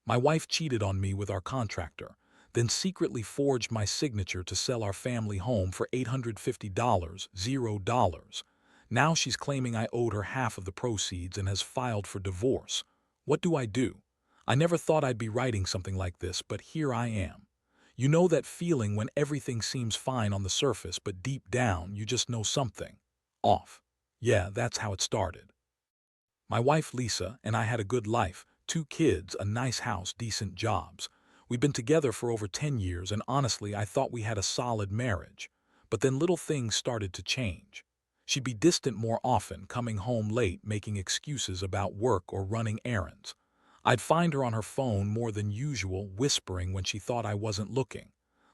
My wife cheated on me with our contractor, then secretly forged my signature to sell our family home for $850, $0. Now she's claiming I owed her half of the proceeds and has filed for divorce. What do I do? I never thought I'd be writing something like this, but here I am. You know that feeling when everything seems fine on the surface, but deep down you just know something off. Yeah, that's how it started. My wife Lisa and I had a good life, 2 kids, a nice house, decent jobs. We'd been together for over 10 years and honestly I thought we had a solid marriage. But then little things started to change. She'd be distant more often, coming home late, making excuses about work or running errands. I'd find her on her phone more than usual, whispering when she thought I wasn't looking.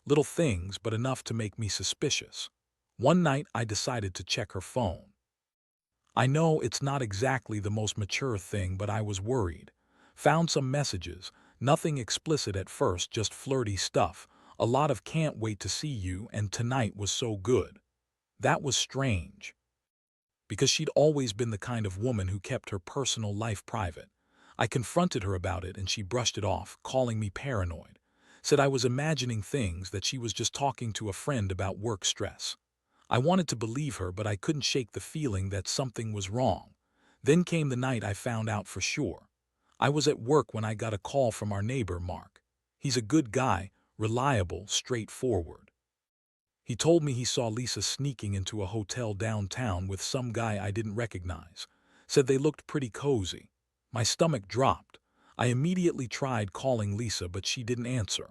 Little things, but enough to make me suspicious. One night I decided to check her phone. I know it's not exactly the most mature thing, but I was worried. Found some messages, nothing explicit at first, just flirty stuff. A lot of "can't wait to see you" and "tonight was so good." That was strange, because she'd always been the kind of woman who kept her personal life private. I confronted her about it and she brushed it off, calling me paranoid. Said I was imagining things, that she was just talking to a friend about work stress. I wanted to believe her, but I couldn't shake the feeling that something was wrong. Then came the night I found out for sure. I was at work when I got a call from our neighbor, Mark. He's a good guy, reliable, straightforward. He told me he saw Lisa sneaking into a hotel downtown with some guy I didn't recognize. Said they looked pretty cozy. My stomach dropped. I immediately tried calling Lisa, but she didn't answer.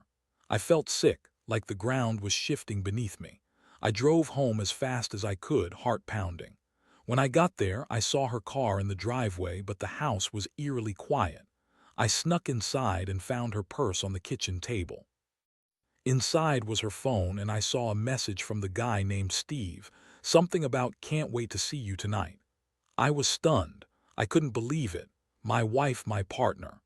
I felt sick, like the ground was shifting beneath me. I drove home as fast as I could, heart pounding. When I got there, I saw her car in the driveway, but the house was eerily quiet. I snuck inside and found her purse on the kitchen table. Inside was her phone, and I saw a message from the guy named Steve, something about "can't wait to see you tonight." I was stunned. I couldn't believe it. My wife, my partner,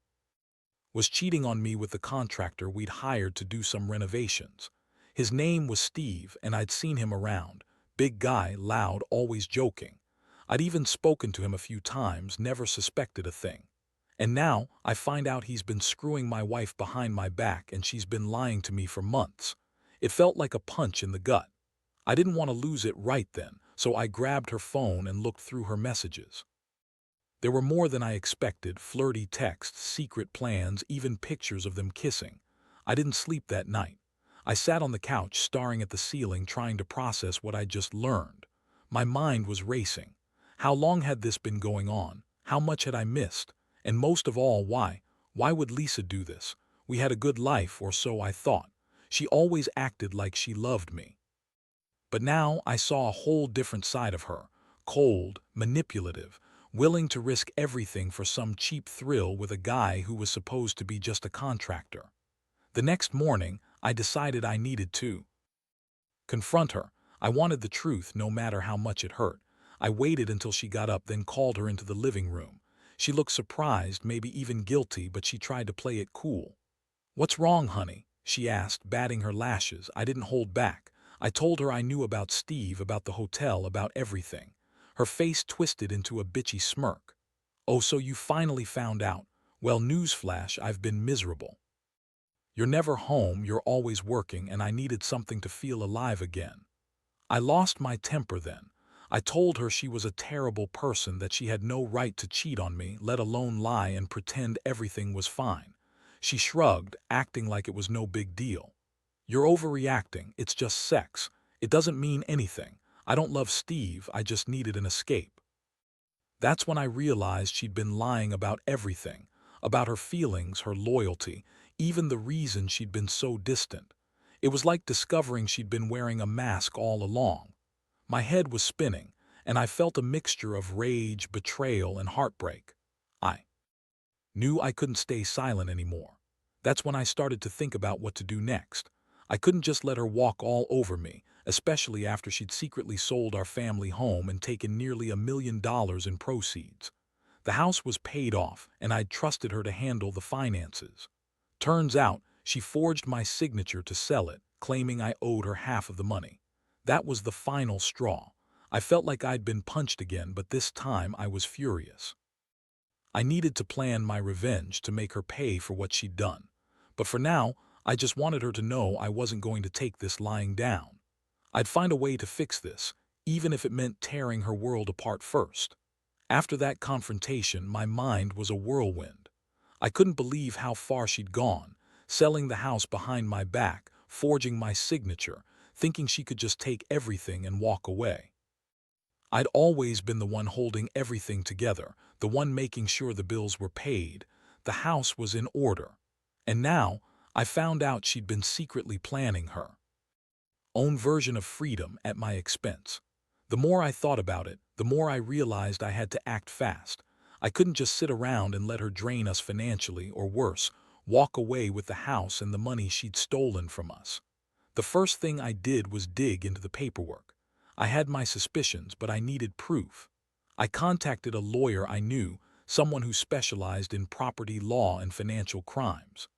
was cheating on me with the contractor we'd hired to do some renovations. His name was Steve, and I'd seen him around. Big guy, loud, always joking. I'd even spoken to him a few times, never suspected a thing. And now I find out he's been screwing my wife behind my back, and she's been lying to me for months. It felt like a punch in the gut. I didn't want to lose it right then, so I grabbed her phone and looked through her messages. There were more than I expected: flirty texts, secret plans, even pictures of them kissing. I didn't sleep that night. I sat on the couch, staring at the ceiling, trying to process what I'd just learned. My mind was racing. How long had this been going on? How much had I missed? And most of all, why? Why would Lisa do this? We had a good life, or so I thought. She always acted like she loved me. But now I saw a whole different side of her. Cold, manipulative, willing to risk everything for some cheap thrill with a guy who was supposed to be just a contractor. The next morning, I decided I needed to confront her. I wanted the truth, no matter how much it hurt. I waited until she got up, then called her into the living room. She looked surprised, maybe even guilty, but she tried to play it cool. "What's wrong, honey?" she asked, batting her lashes. I didn't hold back. I told her I knew about Steve, about the hotel, about everything. Her face twisted into a bitchy smirk. "Oh, so you finally found out? Well, newsflash, I've been miserable. You're never home, you're always working, and I needed something to feel alive again." I lost my temper then. I told her she was a terrible person, that she had no right to cheat on me, let alone lie and pretend everything was fine. She shrugged, acting like it was no big deal. "You're overreacting, it's just sex. It doesn't mean anything. I don't love Steve, I just needed an escape." That's when I realized she'd been lying about everything, about her feelings, her loyalty, even the reason she'd been so distant. It was like discovering she'd been wearing a mask all along. My head was spinning, and I felt a mixture of rage, betrayal, and heartbreak. I knew I couldn't stay silent anymore. That's when I started to think about what to do next. I couldn't just let her walk all over me, especially after she'd secretly sold our family home and taken nearly $1 million in proceeds. The house was paid off, and I'd trusted her to handle the finances. Turns out, she forged my signature to sell it, claiming I owed her half of the money. That was the final straw. I felt like I'd been punched again, but this time I was furious. I needed to plan my revenge to make her pay for what she'd done. But for now, I just wanted her to know I wasn't going to take this lying down. I'd find a way to fix this, even if it meant tearing her world apart first. After that confrontation, my mind was a whirlwind. I couldn't believe how far she'd gone, selling the house behind my back, forging my signature, thinking she could just take everything and walk away. I'd always been the one holding everything together, the one making sure the bills were paid, the house was in order. And now, I found out she'd been secretly planning her own version of freedom at my expense. The more I thought about it, the more I realized I had to act fast. I couldn't just sit around and let her drain us financially, or worse, walk away with the house and the money she'd stolen from us. The first thing I did was dig into the paperwork. I had my suspicions, but I needed proof. I contacted a lawyer I knew, someone who specialized in property law and financial crimes.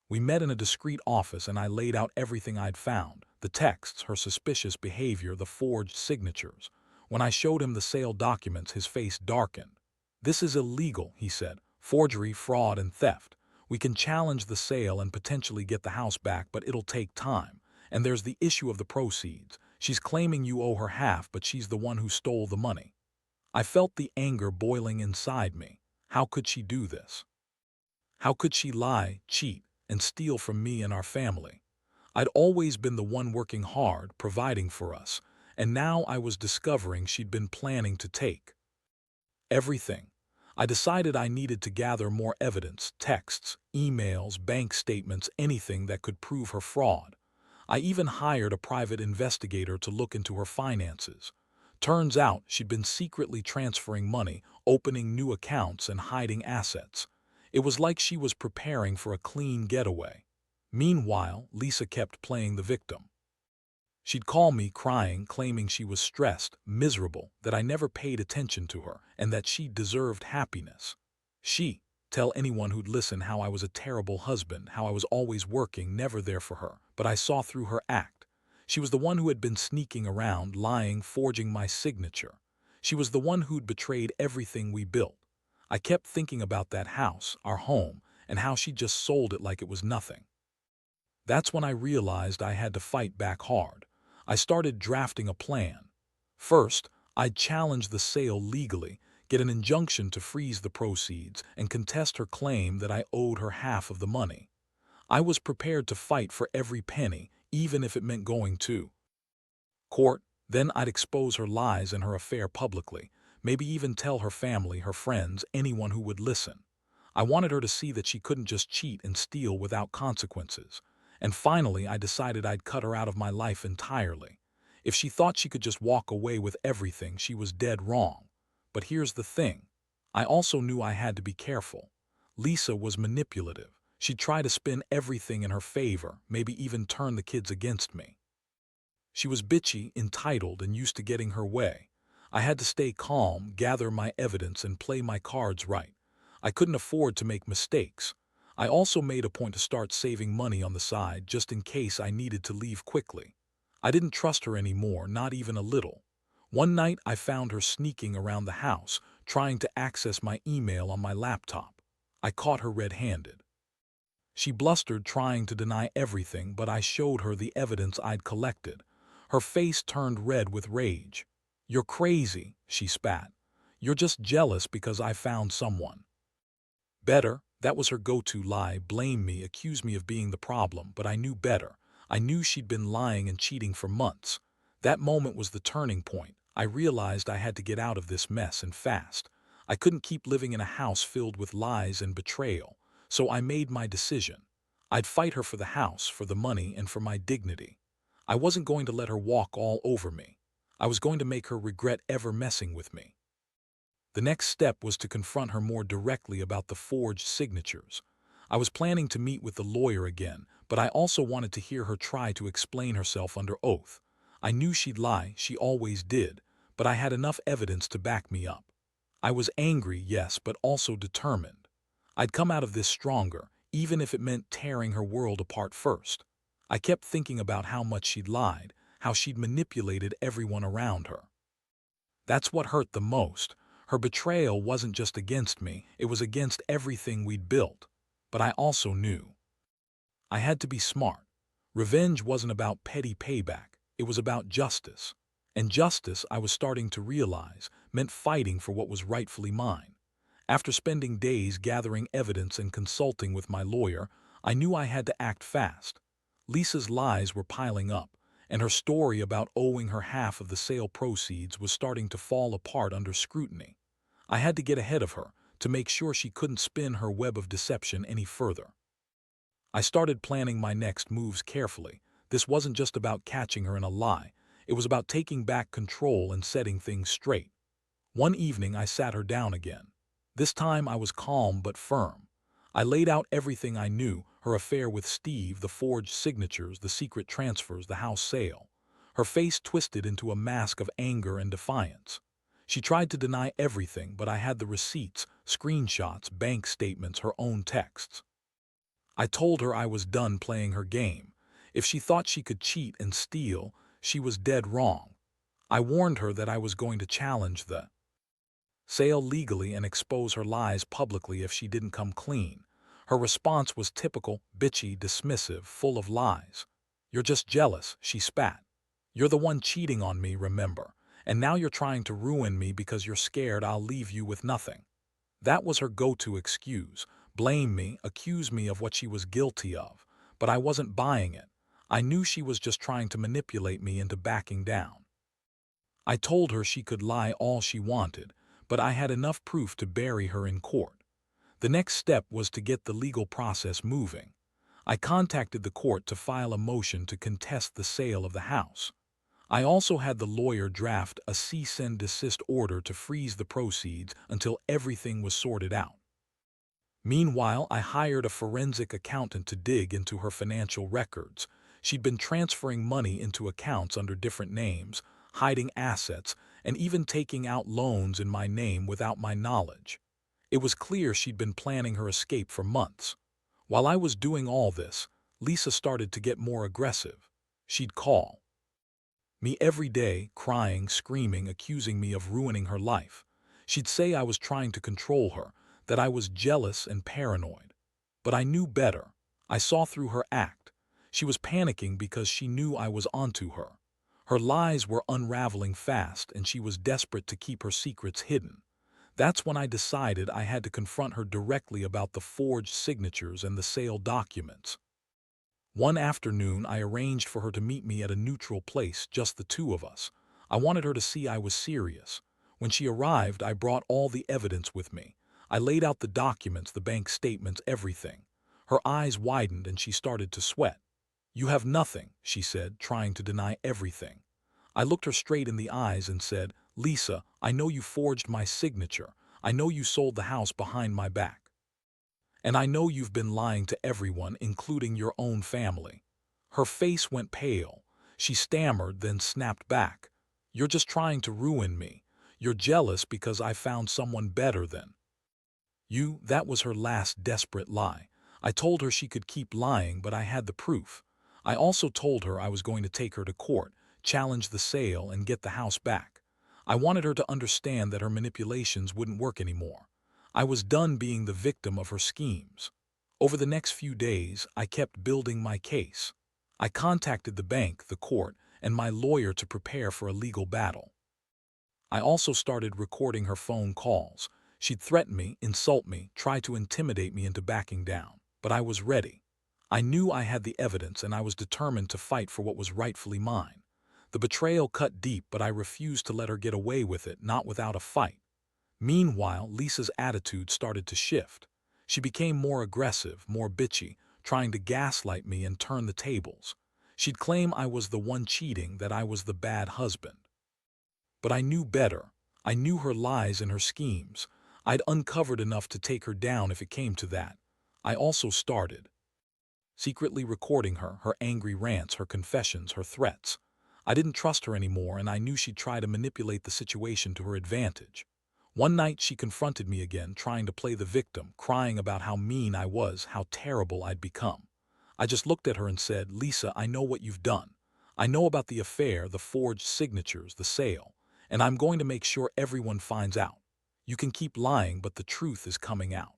We met in a discreet office and I laid out everything I'd found: the texts, her suspicious behavior, the forged signatures. When I showed him the sale documents, his face darkened. "This is illegal," he said. "Forgery, fraud, and theft. We can challenge the sale and potentially get the house back, but it'll take time. And there's the issue of the proceeds. She's claiming you owe her half, but she's the one who stole the money." I felt the anger boiling inside me. How could she do this? How could she lie, cheat, and steal from me and our family? I'd always been the one working hard, providing for us, and now I was discovering she'd been planning to take everything. I decided I needed to gather more evidence: texts, emails, bank statements, anything that could prove her fraud. I even hired a private investigator to look into her finances. Turns out she'd been secretly transferring money, opening new accounts, and hiding assets. It was like she was preparing for a clean getaway. Meanwhile, Lisa kept playing the victim. She'd call me crying, claiming she was stressed, miserable, that I never paid attention to her, and that she deserved happiness. She'd tell anyone who'd listen how I was a terrible husband, how I was always working, never there for her. But I saw through her act. She was the one who had been sneaking around, lying, forging my signature. She was the one who'd betrayed everything we built. I kept thinking about that house, our home, and how she just sold it like it was nothing. That's when I realized I had to fight back hard. I started drafting a plan. First, I'd challenge the sale legally, get an injunction to freeze the proceeds, and contest her claim that I owed her half of the money. I was prepared to fight for every penny, even if it meant going to court. Then I'd expose her lies and her affair publicly, maybe even tell her family, her friends, anyone who would listen. I wanted her to see that she couldn't just cheat and steal without consequences. And finally, I decided I'd cut her out of my life entirely. If she thought she could just walk away with everything, she was dead wrong. But here's the thing. I also knew I had to be careful. Lisa was manipulative. She'd try to spin everything in her favor, maybe even turn the kids against me. She was bitchy, entitled, and used to getting her way. I had to stay calm, gather my evidence, and play my cards right. I couldn't afford to make mistakes. I also made a point to start saving money on the side just in case I needed to leave quickly. I didn't trust her anymore, not even a little. One night I found her sneaking around the house, trying to access my email on my laptop. I caught her red-handed. She blustered, trying to deny everything, but I showed her the evidence I'd collected. Her face turned red with rage. "You're crazy," she spat. "You're just jealous because I found someone better." That was her go-to lie: blame me, accuse me of being the problem, but I knew better. I knew she'd been lying and cheating for months. That moment was the turning point. I realized I had to get out of this mess, and fast. I couldn't keep living in a house filled with lies and betrayal. So I made my decision. I'd fight her for the house, for the money, and for my dignity. I wasn't going to let her walk all over me. I was going to make her regret ever messing with me. The next step was to confront her more directly about the forged signatures. I was planning to meet with the lawyer again, but I also wanted to hear her try to explain herself under oath. I knew she'd lie, she always did, but I had enough evidence to back me up. I was angry, yes, but also determined. I'd come out of this stronger, even if it meant tearing her world apart first. I kept thinking about how much she'd lied, how she'd manipulated everyone around her. That's what hurt the most. Her betrayal wasn't just against me, it was against everything we'd built. But I also knew I had to be smart. Revenge wasn't about petty payback, it was about justice. And justice, I was starting to realize, meant fighting for what was rightfully mine. After spending days gathering evidence and consulting with my lawyer, I knew I had to act fast. Lisa's lies were piling up, and her story about owing her half of the sale proceeds was starting to fall apart under scrutiny. I had to get ahead of her, to make sure she couldn't spin her web of deception any further. I started planning my next moves carefully. This wasn't just about catching her in a lie, it was about taking back control and setting things straight. One evening I sat her down again. This time I was calm but firm. I laid out everything I knew, her affair with Steve, the forged signatures, the secret transfers, the house sale. Her face twisted into a mask of anger and defiance. She tried to deny everything, but I had the receipts, screenshots, bank statements, her own texts. I told her I was done playing her game. If she thought she could cheat and steal, she was dead wrong. I warned her that I was going to challenge the sale legally and expose her lies publicly if she didn't come clean. Her response was typical, bitchy, dismissive, full of lies. "You're just jealous," she spat. "You're the one cheating on me, remember? And now you're trying to ruin me because you're scared I'll leave you with nothing." That was her go-to excuse. Blame me, accuse me of what she was guilty of. But I wasn't buying it. I knew she was just trying to manipulate me into backing down. I told her she could lie all she wanted, but I had enough proof to bury her in court. The next step was to get the legal process moving. I contacted the court to file a motion to contest the sale of the house. I also had the lawyer draft a cease and desist order to freeze the proceeds until everything was sorted out. Meanwhile, I hired a forensic accountant to dig into her financial records. She'd been transferring money into accounts under different names, hiding assets, and even taking out loans in my name without my knowledge. It was clear she'd been planning her escape for months. While I was doing all this, Lisa started to get more aggressive. She'd call me every day, crying, screaming, accusing me of ruining her life. She'd say I was trying to control her, that I was jealous and paranoid. But I knew better. I saw through her act. She was panicking because she knew I was onto her. Her lies were unraveling fast, and she was desperate to keep her secrets hidden. That's when I decided I had to confront her directly about the forged signatures and the sale documents. One afternoon, I arranged for her to meet me at a neutral place, just the two of us. I wanted her to see I was serious. When she arrived, I brought all the evidence with me. I laid out the documents, the bank statements, everything. Her eyes widened and she started to sweat. "You have nothing," she said, trying to deny everything. I looked her straight in the eyes and said, "Lisa, I know you forged my signature. I know you sold the house behind my back. And I know you've been lying to everyone, including your own family." Her face went pale. She stammered, then snapped back. "You're just trying to ruin me. You're jealous because I found someone better than you." That was her last desperate lie. I told her she could keep lying, but I had the proof. I also told her I was going to take her to court, challenge the sale, and get the house back. I wanted her to understand that her manipulations wouldn't work anymore. I was done being the victim of her schemes. Over the next few days, I kept building my case. I contacted the bank, the court, and my lawyer to prepare for a legal battle. I also started recording her phone calls. She'd threaten me, insult me, try to intimidate me into backing down. But I was ready. I knew I had the evidence, and I was determined to fight for what was rightfully mine. The betrayal cut deep, but I refused to let her get away with it, not without a fight. Meanwhile, Lisa's attitude started to shift. She became more aggressive, more bitchy, trying to gaslight me and turn the tables. She'd claim I was the one cheating, that I was the bad husband. But I knew better. I knew her lies and her schemes. I'd uncovered enough to take her down if it came to that. I also started secretly recording her, her angry rants, her confessions, her threats. I didn't trust her anymore, and I knew she'd try to manipulate the situation to her advantage. One night she confronted me again, trying to play the victim, crying about how mean I was, how terrible I'd become. I just looked at her and said, "Lisa, I know what you've done. I know about the affair, the forged signatures, the sale, and I'm going to make sure everyone finds out. You can keep lying, but the truth is coming out."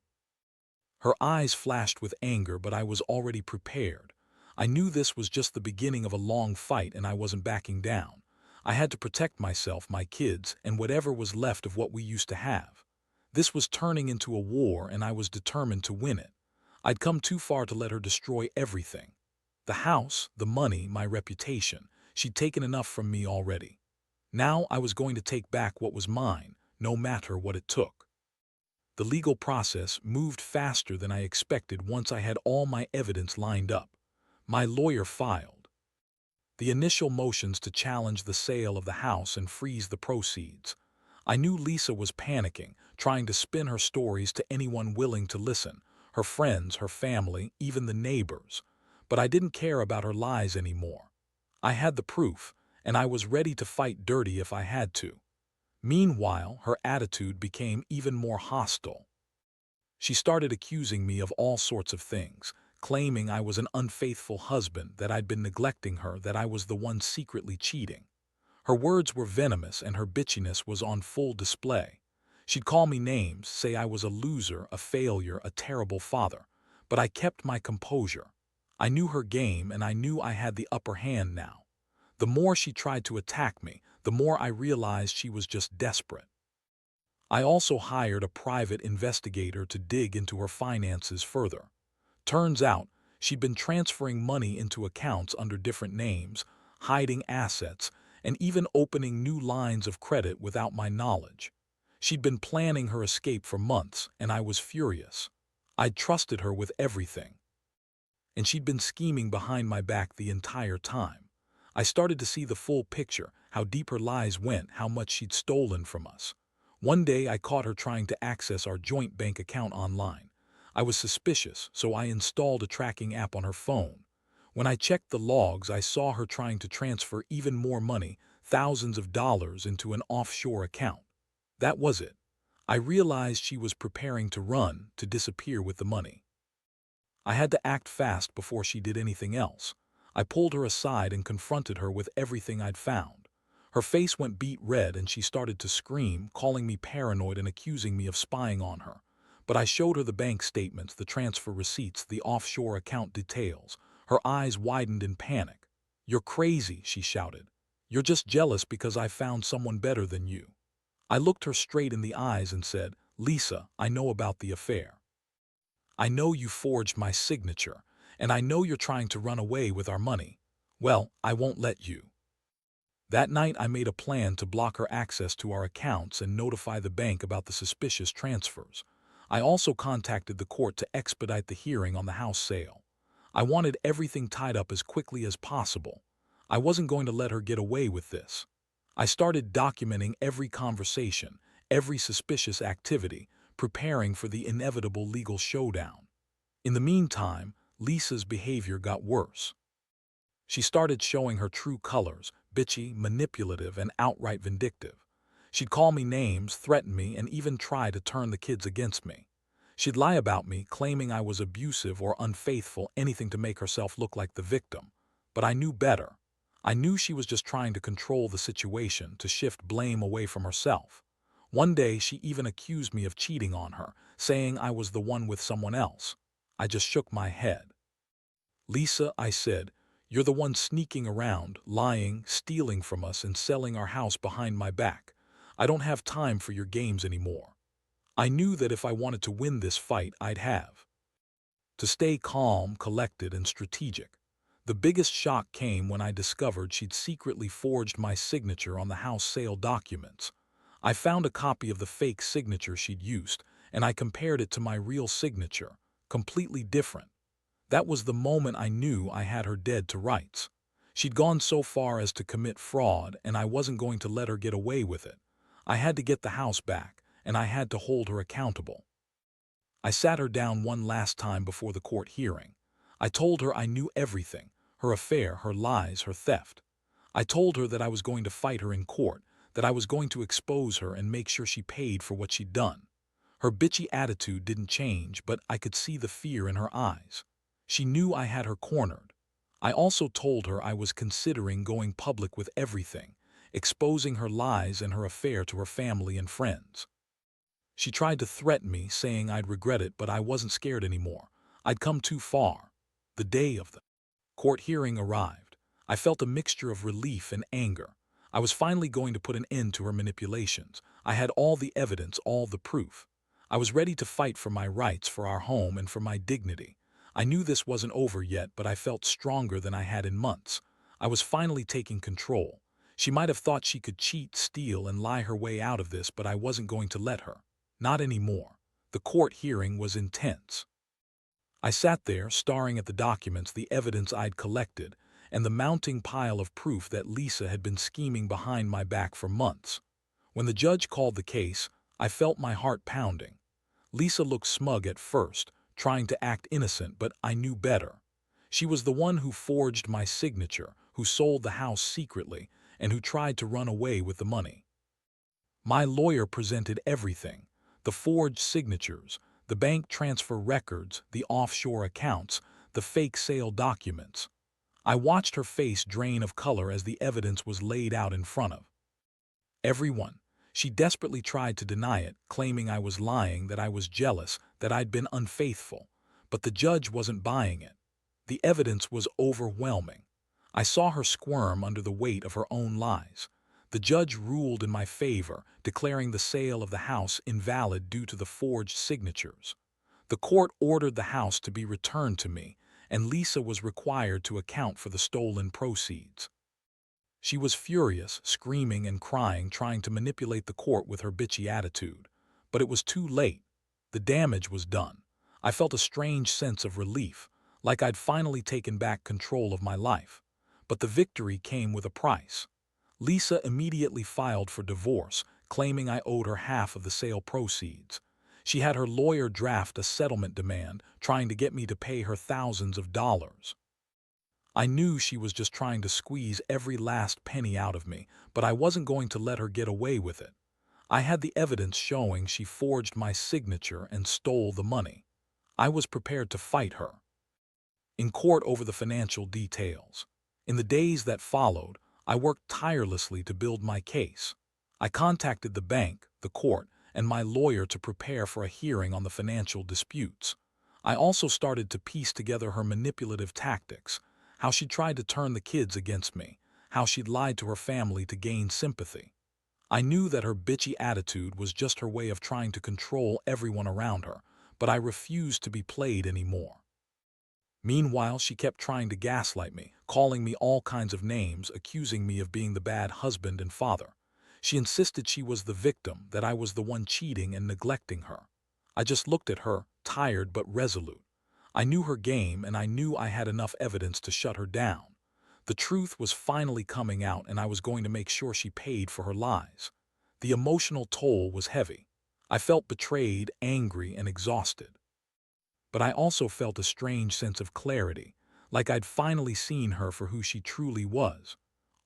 Her eyes flashed with anger, but I was already prepared. I knew this was just the beginning of a long fight, and I wasn't backing down. I had to protect myself, my kids, and whatever was left of what we used to have. This was turning into a war, and I was determined to win it. I'd come too far to let her destroy everything. The house, the money, my reputation. She'd taken enough from me already. Now I was going to take back what was mine, no matter what it took. The legal process moved faster than I expected once I had all my evidence lined up. My lawyer filed the initial motions to challenge the sale of the house and freeze the proceeds. I knew Lisa was panicking, trying to spin her stories to anyone willing to listen, her friends, her family, even the neighbors. But I didn't care about her lies anymore. I had the proof, and I was ready to fight dirty if I had to. Meanwhile, her attitude became even more hostile. She started accusing me of all sorts of things, claiming I was an unfaithful husband, that I'd been neglecting her, that I was the one secretly cheating. Her words were venomous and her bitchiness was on full display. She'd call me names, say I was a loser, a failure, a terrible father. But I kept my composure. I knew her game, and I knew I had the upper hand now. The more she tried to attack me, the more I realized she was just desperate. I also hired a private investigator to dig into her finances further. Turns out, she'd been transferring money into accounts under different names, hiding assets, and even opening new lines of credit without my knowledge. She'd been planning her escape for months, and I was furious. I'd trusted her with everything, and she'd been scheming behind my back the entire time. I started to see the full picture, how deep her lies went, how much she'd stolen from us. One day I caught her trying to access our joint bank account online. I was suspicious, so I installed a tracking app on her phone. When I checked the logs, I saw her trying to transfer even more money, thousands of dollars, into an offshore account. That was it. I realized she was preparing to run, to disappear with the money. I had to act fast before she did anything else. I pulled her aside and confronted her with everything I'd found. Her face went beet red and she started to scream, calling me paranoid and accusing me of spying on her. But I showed her the bank statements, the transfer receipts, the offshore account details. Her eyes widened in panic. "You're crazy," she shouted. "You're just jealous because I found someone better than you." I looked her straight in the eyes and said, "Lisa, I know about the affair. I know you forged my signature, and I know you're trying to run away with our money. Well, I won't let you." That night I made a plan to block her access to our accounts and notify the bank about the suspicious transfers. I also contacted the court to expedite the hearing on the house sale. I wanted everything tied up as quickly as possible. I wasn't going to let her get away with this. I started documenting every conversation, every suspicious activity, preparing for the inevitable legal showdown. In the meantime, Lisa's behavior got worse. She started showing her true colors, bitchy, manipulative, and outright vindictive. She'd call me names, threaten me, and even try to turn the kids against me. She'd lie about me, claiming I was abusive or unfaithful, anything to make herself look like the victim. But I knew better. I knew she was just trying to control the situation, to shift blame away from herself. One day, she even accused me of cheating on her, saying I was the one with someone else. I just shook my head. "Lisa," I said, "you're the one sneaking around, lying, stealing from us, and selling our house behind my back. I don't have time for your games anymore." I knew that if I wanted to win this fight, I'd have to stay calm, collected, and strategic. The biggest shock came when I discovered she'd secretly forged my signature on the house sale documents. I found a copy of the fake signature she'd used, and I compared it to my real signature, completely different. That was the moment I knew I had her dead to rights. She'd gone so far as to commit fraud, and I wasn't going to let her get away with it. I had to get the house back, and I had to hold her accountable. I sat her down one last time before the court hearing. I told her I knew everything, her affair, her lies, her theft. I told her that I was going to fight her in court, that I was going to expose her and make sure she paid for what she'd done. Her bitchy attitude didn't change, but I could see the fear in her eyes. She knew I had her cornered. I also told her I was considering going public with everything, exposing her lies and her affair to her family and friends. She tried to threaten me, saying I'd regret it, but I wasn't scared anymore. I'd come too far. The day of the court hearing arrived. I felt a mixture of relief and anger. I was finally going to put an end to her manipulations. I had all the evidence, all the proof. I was ready to fight for my rights, for our home, and for my dignity. I knew this wasn't over yet, but I felt stronger than I had in months. I was finally taking control. She might have thought she could cheat, steal, and lie her way out of this, but I wasn't going to let her. Not anymore. The court hearing was intense. I sat there, staring at the documents, the evidence I'd collected, and the mounting pile of proof that Lisa had been scheming behind my back for months. When the judge called the case, I felt my heart pounding. Lisa looked smug at first, trying to act innocent, but I knew better. She was the one who forged my signature, who sold the house secretly, and who tried to run away with the money. My lawyer presented everything: the forged signatures, the bank transfer records, the offshore accounts, the fake sale documents. I watched her face drain of color as the evidence was laid out in front of everyone. She desperately tried to deny it, claiming I was lying, that I was jealous, that I'd been unfaithful. But the judge wasn't buying it. The evidence was overwhelming. I saw her squirm under the weight of her own lies. The judge ruled in my favor, declaring the sale of the house invalid due to the forged signatures. The court ordered the house to be returned to me, and Lisa was required to account for the stolen proceeds. She was furious, screaming and crying, trying to manipulate the court with her bitchy attitude. But it was too late. The damage was done. I felt a strange sense of relief, like I'd finally taken back control of my life. But the victory came with a price. Lisa immediately filed for divorce, claiming I owed her half of the sale proceeds. She had her lawyer draft a settlement demand, trying to get me to pay her thousands of dollars. I knew she was just trying to squeeze every last penny out of me, but I wasn't going to let her get away with it. I had the evidence showing she forged my signature and stole the money. I was prepared to fight her in court over the financial details. In the days that followed, I worked tirelessly to build my case. I contacted the bank, the court, and my lawyer to prepare for a hearing on the financial disputes. I also started to piece together her manipulative tactics: how she tried to turn the kids against me, how she'd lied to her family to gain sympathy. I knew that her bitchy attitude was just her way of trying to control everyone around her, but I refused to be played anymore. Meanwhile, she kept trying to gaslight me, calling me all kinds of names, accusing me of being the bad husband and father. She insisted she was the victim, that I was the one cheating and neglecting her. I just looked at her, tired but resolute. I knew her game, and I knew I had enough evidence to shut her down. The truth was finally coming out, and I was going to make sure she paid for her lies. The emotional toll was heavy. I felt betrayed, angry, and exhausted. But I also felt a strange sense of clarity, like I'd finally seen her for who she truly was.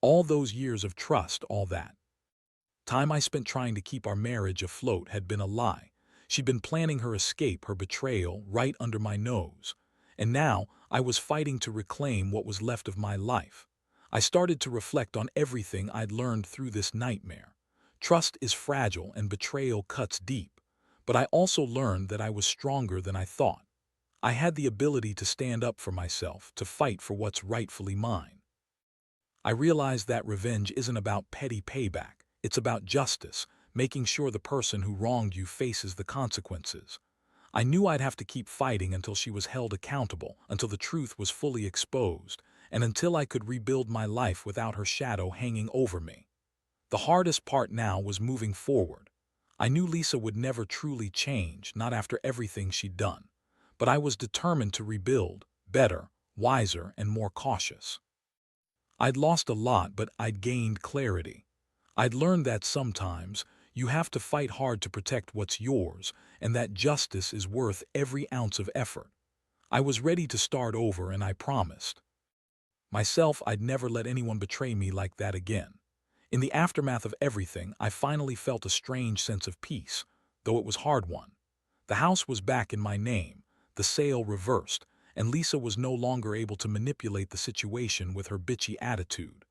All those years of trust, all that time I spent trying to keep our marriage afloat, had been a lie. She'd been planning her escape, her betrayal, right under my nose. And now I was fighting to reclaim what was left of my life. I started to reflect on everything I'd learned through this nightmare. Trust is fragile and betrayal cuts deep. But I also learned that I was stronger than I thought. I had the ability to stand up for myself, to fight for what's rightfully mine. I realized that revenge isn't about petty payback. It's about justice, making sure the person who wronged you faces the consequences. I knew I'd have to keep fighting until she was held accountable, until the truth was fully exposed, and until I could rebuild my life without her shadow hanging over me. The hardest part now was moving forward. I knew Lisa would never truly change, not after everything she'd done. But I was determined to rebuild, better, wiser, and more cautious. I'd lost a lot, but I'd gained clarity. I'd learned that sometimes you have to fight hard to protect what's yours, and that justice is worth every ounce of effort. I was ready to start over, and I promised myself I'd never let anyone betray me like that again. In the aftermath of everything, I finally felt a strange sense of peace, though it was a hard one. The house was back in my name, the sale reversed, and Lisa was no longer able to manipulate the situation with her bitchy attitude.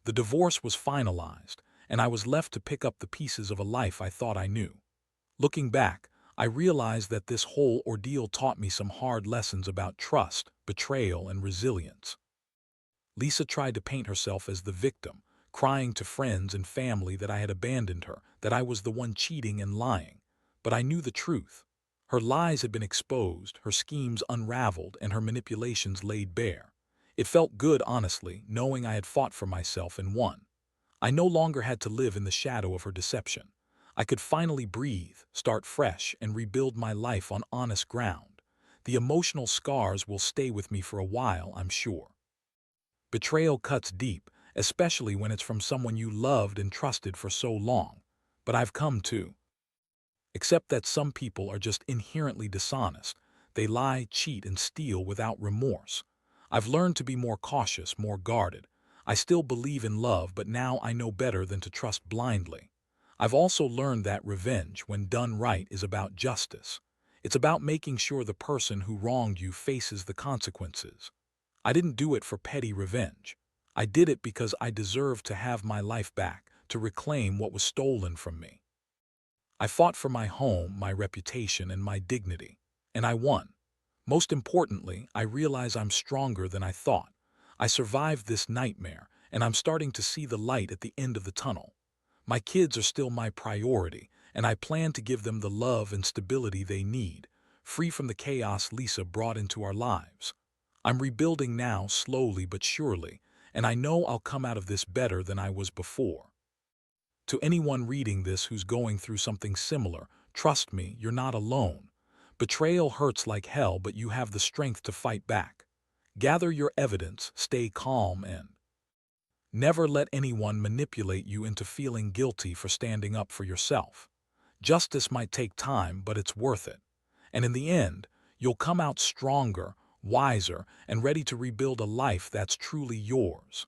The divorce was finalized, and I was left to pick up the pieces of a life I thought I knew. Looking back, I realized that this whole ordeal taught me some hard lessons about trust, betrayal, and resilience. Lisa tried to paint herself as the victim, crying to friends and family that I had abandoned her, that I was the one cheating and lying. But I knew the truth. Her lies had been exposed, her schemes unraveled, and her manipulations laid bare. It felt good, honestly, knowing I had fought for myself and won. I no longer had to live in the shadow of her deception. I could finally breathe, start fresh, and rebuild my life on honest ground. The emotional scars will stay with me for a while, I'm sure. Betrayal cuts deep, especially when it's from someone you loved and trusted for so long. But I've come to accept that some people are just inherently dishonest. They lie, cheat, and steal without remorse. I've learned to be more cautious, more guarded. I still believe in love, but now I know better than to trust blindly. I've also learned that revenge, when done right, is about justice. It's about making sure the person who wronged you faces the consequences. I didn't do it for petty revenge. I did it because I deserved to have my life back, to reclaim what was stolen from me. I fought for my home, my reputation, and my dignity. And I won. Most importantly, I realize I'm stronger than I thought. I survived this nightmare, and I'm starting to see the light at the end of the tunnel. My kids are still my priority, and I plan to give them the love and stability they need, free from the chaos Lisa brought into our lives. I'm rebuilding now, slowly but surely, and I know I'll come out of this better than I was before. To anyone reading this who's going through something similar, trust me, you're not alone. Betrayal hurts like hell, but you have the strength to fight back. Gather your evidence, stay calm, and never let anyone manipulate you into feeling guilty for standing up for yourself. Justice might take time, but it's worth it. And in the end, you'll come out stronger, wiser, and ready to rebuild a life that's truly yours.